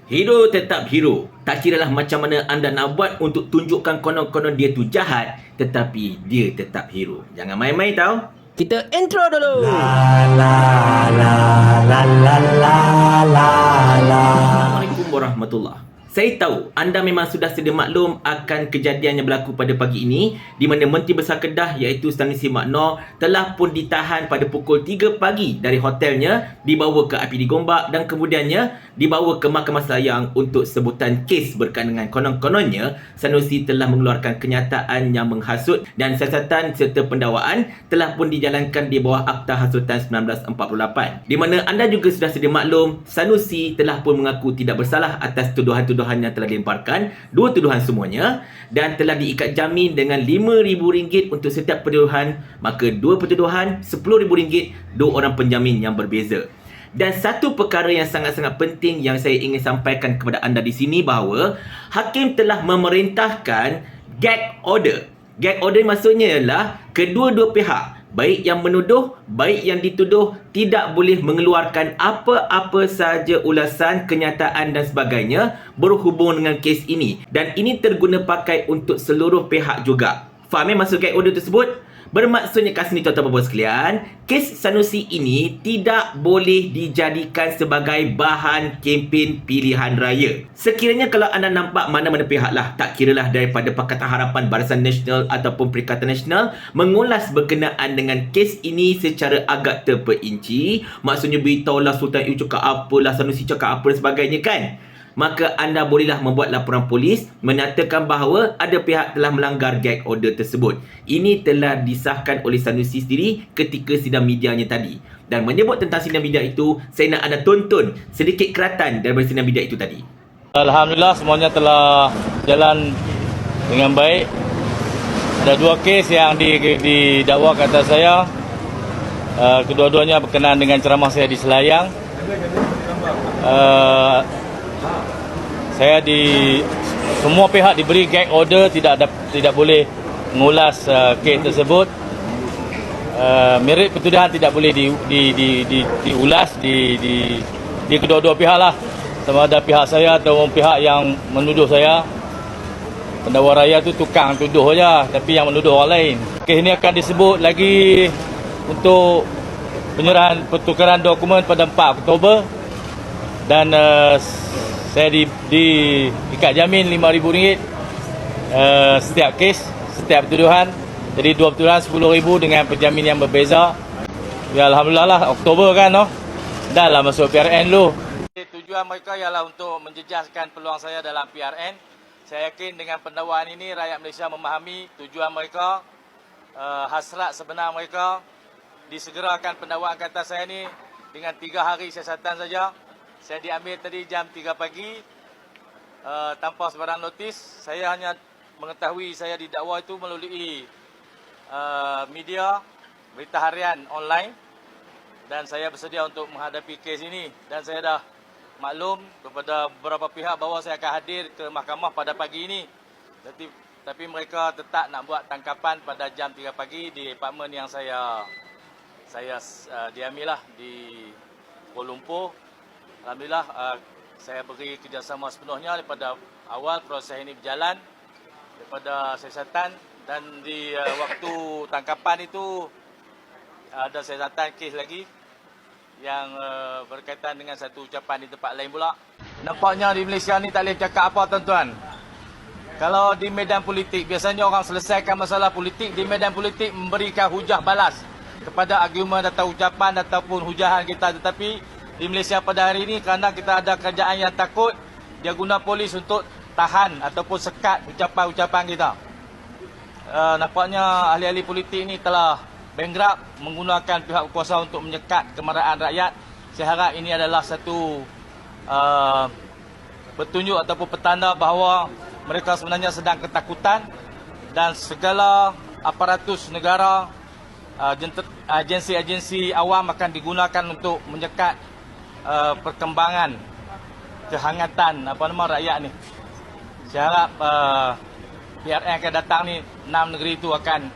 Hero tetap hero. Tak kiralah macam mana anda nak buat untuk tunjukkan konon-konon dia tu jahat, tetapi dia tetap hero. Jangan main-main tau. Kita intro dulu. Assalamualaikum warahmatullahi. Saya tahu anda memang sudah sedia maklum akan kejadian yang berlaku pada pagi ini di mana Menteri Besar Kedah iaitu Sanusi Mak Nor telah pun ditahan pada pukul 3 pagi dari hotelnya, dibawa ke IPD Gombak dan kemudiannya dibawa ke Mahkamah Selayang untuk sebutan kes berkaitan dengan konon-kononnya Sanusi telah mengeluarkan kenyataan yang menghasut dan siasatan serta pendakwaan telah pun dijalankan di bawah Akta Hasutan 1948. Di mana anda juga sudah sedia maklum, Sanusi telah pun mengaku tidak bersalah atas tuduhan-tuduhan yang telah dilemparkan, dua tuduhan semuanya, dan telah diikat jamin dengan RM5,000 untuk setiap pertuduhan. Maka dua pertuduhan RM10,000, dua orang penjamin yang berbeza. Dan satu perkara yang sangat-sangat penting yang saya ingin sampaikan kepada anda di sini bahawa hakim telah memerintahkan gag order. Gag order maksudnya ialah kedua-dua pihak, baik yang menuduh, baik yang dituduh, tidak boleh mengeluarkan apa-apa sahaja ulasan, kenyataan dan sebagainya berhubung dengan kes ini. Dan ini terguna pakai untuk seluruh pihak juga. Faham maksud gag order tersebut? Bermaksudnya kat sini tuan-tuan puan sekalian, kes Sanusi ini tidak boleh dijadikan sebagai bahan kempen pilihan raya. Sekiranya kalau anda nampak mana-mana pihak lah, tak kiralah daripada Pakatan Harapan, Barisan Nasional ataupun Perikatan Nasional, mengulas berkenaan dengan kes ini secara agak terperinci, maksudnya beritahulah Sultan Ibu cakap apalah, Sanusi cakap apa dan sebagainya kan, maka anda bolehlah membuat laporan polis menyatakan bahawa ada pihak telah melanggar gag order tersebut. Ini telah disahkan oleh Sanusi sendiri ketika sidang medianya tadi. Dan menyebut tentang sidang media itu, saya nak anda tonton sedikit keratan daripada sidang media itu tadi. Alhamdulillah semuanya telah jalan dengan baik. Ada dua kes yang didakwa ke atas saya. Kedua-duanya berkenaan dengan ceramah saya di Selayang. Semua pihak diberi gag order, tidak boleh mengulas kes tersebut. Merit pertuduhan tidak boleh diulas di kedua-dua pihak lah, sama ada pihak saya atau pihak yang menuduh saya. Pendakwa raya tu tukang tuduh saja, tapi yang menuduh orang lain. Kes ini akan disebut lagi untuk penyerahan pertukaran dokumen pada 4 Oktober dan saya diikat jamin RM5,000 setiap kes, setiap tuduhan. Jadi dua tuduhan RM10,000 dengan penjamin yang berbeza. Ya Alhamdulillah lah, Oktober kan, no? Dah lah masuk PRN dulu. Tujuan mereka ialah untuk menjejaskan peluang saya dalam PRN. Saya yakin dengan pendakwaan ini rakyat Malaysia memahami tujuan mereka, hasrat sebenar mereka. Disegerakan pendakwaan kata saya ni dengan 3 hari siasatan saja. Saya diambil tadi jam 3 pagi tanpa sebarang notis. Saya hanya mengetahui saya didakwa itu melalui media, berita harian online. Dan saya bersedia untuk menghadapi kes ini. Dan saya dah maklum kepada beberapa pihak bahawa saya akan hadir ke mahkamah pada pagi ini. Tapi mereka tetap nak buat tangkapan pada jam 3 pagi di apartmen yang saya diambil lah di Kuala Lumpur. Alhamdulillah, saya beri kerjasama sepenuhnya daripada awal proses ini berjalan, daripada siasatan, dan di waktu tangkapan itu ada siasatan kes lagi yang berkaitan dengan satu ucapan di tempat lain pula. Nampaknya di Malaysia ni tak boleh cakap apa tuan-tuan. Kalau di medan politik, biasanya orang selesaikan masalah politik di medan politik memberikan hujah balas kepada argumen atau ucapan ataupun hujahan kita. Tetapi di Malaysia pada hari ini, kerana kita ada kerajaan yang takut, dia guna polis untuk tahan ataupun sekat ucapan-ucapan kita. Nampaknya ahli-ahli politik ini telah bankrupt menggunakan pihak kuasa untuk menyekat kemarahan rakyat. Saya harap ini adalah satu petunjuk ataupun petanda bahawa mereka sebenarnya sedang ketakutan dan segala aparatus negara, agensi-agensi awam akan digunakan untuk menyekat perkembangan kehangatan rakyat ni. Saya harap PRN akan datang ni, 6 negeri itu akan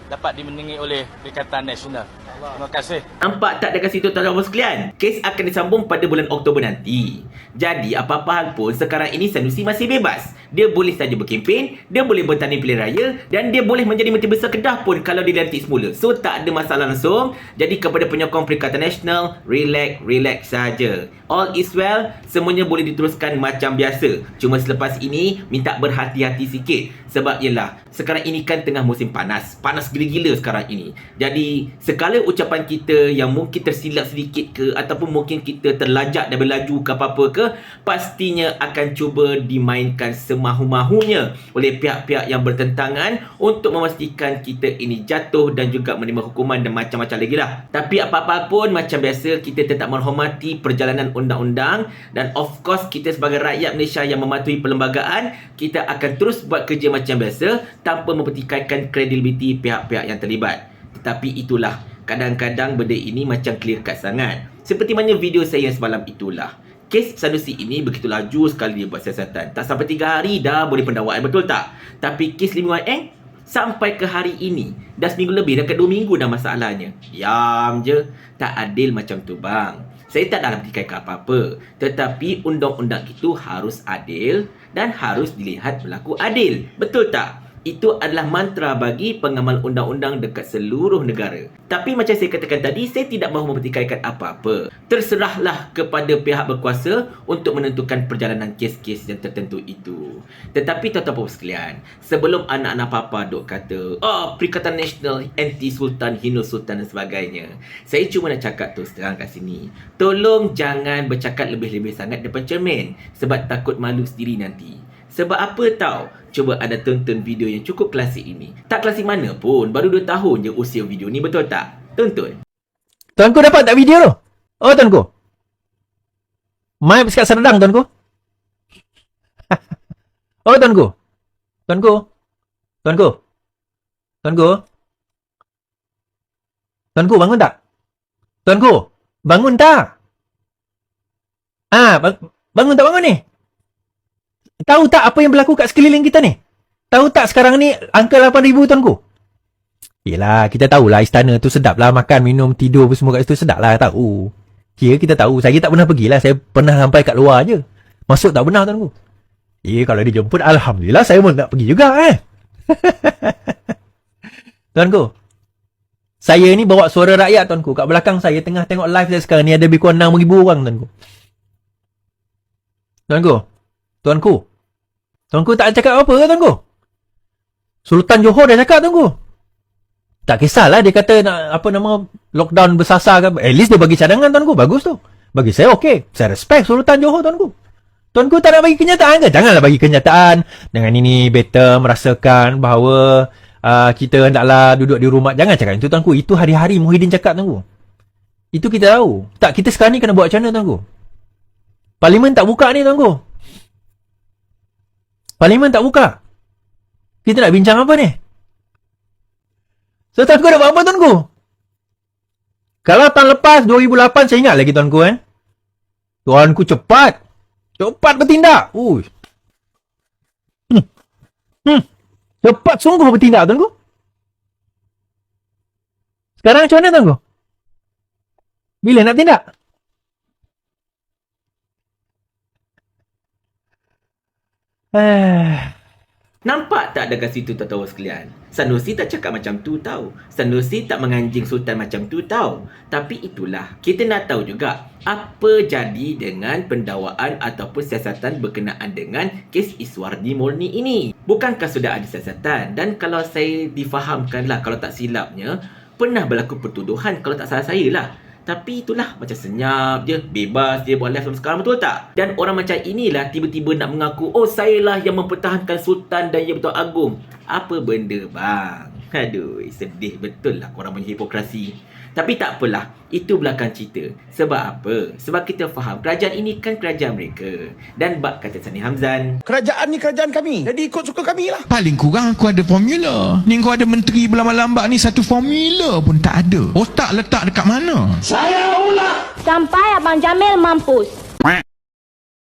dapat dimenangi oleh Perikatan Nasional. Terima kasih. Nampak tak dekat situ tuan-tuan sekalian? Kes akan disambung pada bulan Oktober nanti. Jadi apa-apa hal pun sekarang ini Sanusi masih bebas. Dia boleh saja berkempen, dia boleh bertanding pilihan raya dan dia boleh menjadi Menteri Besar Kedah pun kalau dilantik semula. So tak ada masalah langsung. Jadi kepada penyokong Perikatan Nasional, relax saja. All is well, semuanya boleh diteruskan macam biasa. Cuma selepas ini minta berhati-hati sikit. Sebab yelah, sekarang ini kan tengah musim panas. Panas gila-gila sekarang ini. Jadi segala ucapan kita yang mungkin tersilap sedikit ke ataupun mungkin kita terlajak dan berlaju ke apa-apa ke, pastinya akan cuba dimainkan semahu-mahunya oleh pihak-pihak yang bertentangan untuk memastikan kita ini jatuh dan juga menerima hukuman dan macam-macam lagi lah. Tapi apa-apa pun macam biasa, kita tetap menghormati perjalanan undang-undang dan of course kita sebagai rakyat Malaysia yang mematuhi perlembagaan, kita akan terus buat kerja macam biasa tanpa mempertikaikan kredibiliti pihak-pihak yang terlibat. Tetapi itulah, kadang-kadang benda ini macam clear cut sangat. Seperti mana video saya yang semalam itulah. Kes Sanusi ini begitu laju sekali dia buat siasatan. Tak sampai 3 hari dah boleh pendakwaan, betul tak? Tapi kes Lim Wan Eng sampai ke hari ini dah seminggu lebih, dekat 2 minggu dah masalahnya. Diam je. Tak adil macam tu bang. Saya tak dalam pertikaikan apa-apa. Tetapi undang-undang itu harus adil dan harus dilihat berlaku adil. Betul tak? Itu adalah mantra bagi pengamal undang-undang dekat seluruh negara. Tapi macam saya katakan tadi, saya tidak mahu mempertikaikan apa-apa. Terserahlah kepada pihak berkuasa untuk menentukan perjalanan kes-kes yang tertentu itu. Tetapi tuan-tuan sekalian, sebelum anak-anak papa duk kata, Perikatan Nasional anti-sultan, hina sultan dan sebagainya, saya cuma nak cakap terus terang kat sini. Tolong jangan bercakap lebih-lebih sangat depan cermin, sebab takut malu sendiri nanti. Sebab apa tahu? Cuba anda tonton video yang cukup klasik ini. Tak klasik mana pun, baru 2 tahun je usia video ni, betul tak? Tonton. Tuanku dapat tak video tu? Oh tuanku. Mai bersekat serdang tuanku. Oh tuanku. Tuanku. Tuanku. Tuanku. Tuanku bangun tak? Tuanku. Bangun tak? Bangun tak bangun ni? Tahu tak apa yang berlaku kat sekeliling kita ni? Tahu tak sekarang ni angka 8,000 tuanku? Yelah, kita tahulah istana tu sedap lah. Makan, minum, tidur semua kat situ sedap lah, tahu. Ya, kita tahu. Saya tak pernah pergilah. Saya pernah sampai kat luar je. Masuk tak pernah tuanku. Kalau dijemput, Alhamdulillah saya pun tak pergi juga Tuanku, saya ni bawa suara rakyat tuanku. Kat belakang saya tengah tengok live saya sekarang ni ada lebih kurang 6,000 orang tuanku. Tuanku tak cakap apa ke tuanku? Sultan Johor dah cakap tuanku. Tak kisahlah dia kata nak lockdown bersasar ke. At least dia bagi cadangan tuanku. Bagus tu. Bagi saya okey. Saya respect Sultan Johor tuanku. Tuanku tak nak bagi kenyataan ke? Janganlah bagi kenyataan. Dengan ini better merasakan bahawa kita hendaklah duduk di rumah. Jangan cakap itu tuanku. Itu hari-hari Muhyiddin cakap tuanku. Itu kita tahu. Tak, kita sekarang ni kena buat macam mana tuanku? Parlimen tak buka ni tuanku. Parlimen tak buka. Kita nak bincang apa ni? So tuanku nak buat apa tuanku? Kalau tahun lepas 2008 saya ingat lagi tuanku Tuanku cepat bertindak. Cepat sungguh bertindak tuanku. Sekarang macam mana tuanku? Bila nak tindak? Nampak tak dekat situ tuan-tuan sekalian? Sanusi tak cakap macam tu tau. Sanusi tak menganjing Sultan macam tu tau. Tapi itulah, kita nak tahu juga apa jadi dengan pendakwaan ataupun siasatan berkenaan dengan kes Iswardi Morni ini. Bukankah sudah ada siasatan? Dan kalau saya difahamkanlah, kalau tak silapnya, pernah berlaku pertuduhan kalau tak salah saya lah. Tapi itulah, macam senyap je, bebas dia buat live sampai sekarang, betul tak? Dan orang macam inilah tiba-tiba nak mengaku, saya lah yang mempertahankan Sultan dan Yang Bertuan Agong. Apa benda bang? Aduh, sedih betul lah korang punya hipokrasi. Tapi tak apalah, itu belakang cerita. Sebab apa? Sebab kita faham kerajaan ini kan kerajaan mereka. Dan bab kata Sani Hamzan, kerajaan ni kerajaan kami, jadi ikut suka kami lah. Paling kurang aku ada formula. Ni kau ada menteri berlambak-lambak ni, satu formula pun tak ada. Otak letak dekat mana? Saya ulah. Sampai Abang Jamil mampus.